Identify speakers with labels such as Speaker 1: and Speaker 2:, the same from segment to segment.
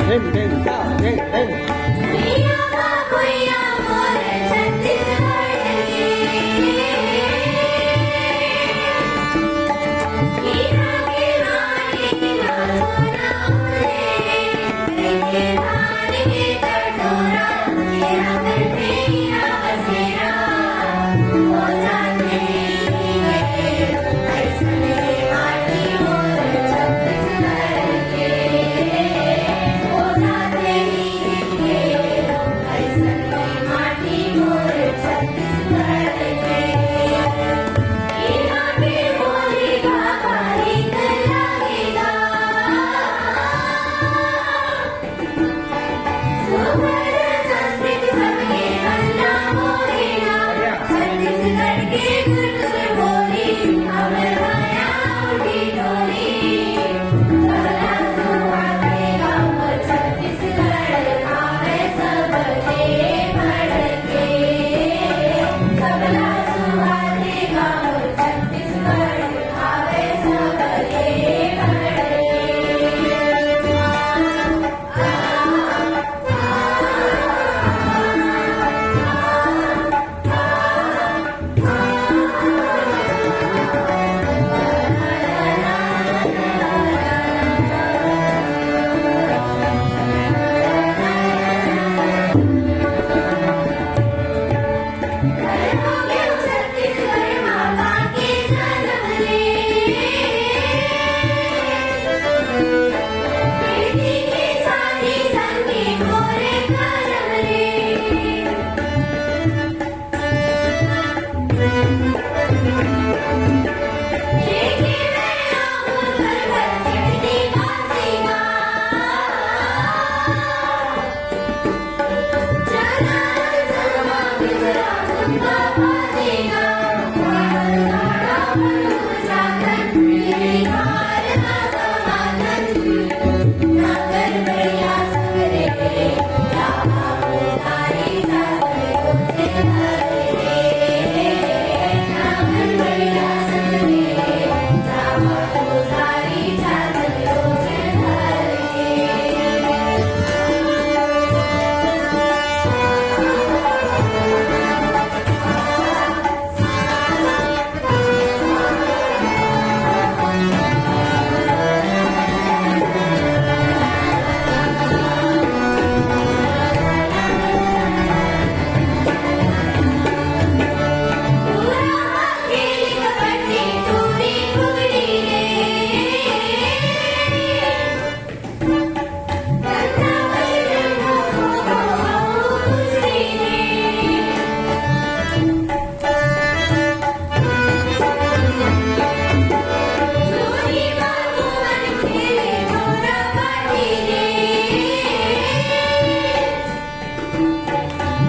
Speaker 1: ढेम ढेम ता ढेम ढेम
Speaker 2: भैया भैया मोरे छत्तीसगढ़ के हीरा के रानी ना सोना रे के धान के कटोरा तेरा कन्हैया बसेरा हो जाते ऐसने माटी मोर छत्तीसगढ़ के हो जाते ऐसने माटी मोर छत्तीसगढ़ के यहाँ पे बोलेगा बारीक लगेगा सुपर संस्कृति सबके हल्ला बोलेगा छत्तीसगढ़ के गुरगुर बोली हमर माया उठी डोली सबला सुहागेगा मोर छत्तीसगढ़ आवे सबके भड़के सबला सुहागेगा मोर छत्तीसगढ़ आवे सबके छत्तीसगढ़ माता के जन्म ले बेटी के शादी संगे मोरे करम रे लेके मैं आऊं घर घर चिट्ठी बासेगा चला समा गुजरा गुंगा बाजेगा गाड़ा बलू जाकर मेरी कार आगमन नागर बढ़िया सगरे या बाबू तारी जाकर तुझे धरे नागर बढ़िया सगरे या बाबू तारी जाकर तुझे धरे पूरा खेली कबड्डी टूरी फुगड़ी रे गन्ना बजरंग हो कुश्ती रे जोरी बाबू मन खेले मोरा बाटी रे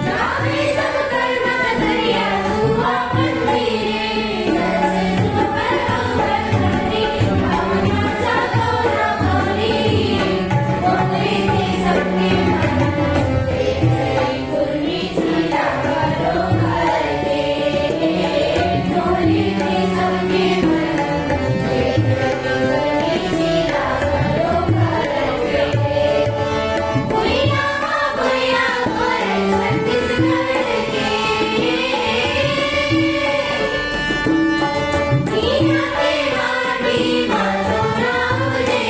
Speaker 2: जावे सब कर्म दरिया सुहा पंडी रे पर अंबर धरी भावना जागो रंगोली बोले के सबके मन तेरी गुरमी झीला करो घर के बोले के सबके मन तेरी गुरमी झीला करो घर के भैया भैया मोरे छत्तीसगढ़ के हीरा के माटी मा सोना मुझे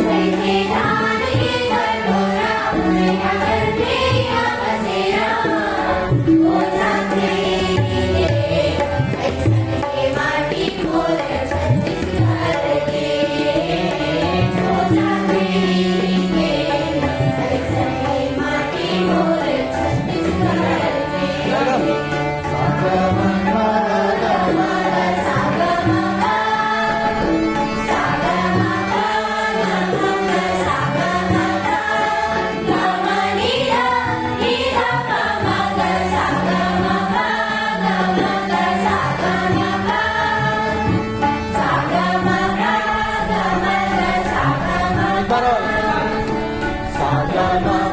Speaker 2: लेके धान के कटोरा तेरा कन्हैया बसेरा हो जाते ऐसने माटी मोर छत्तीसगढ़ के हो जाते ऐसने माटी मोर छत्तीसगढ़ के
Speaker 1: Saga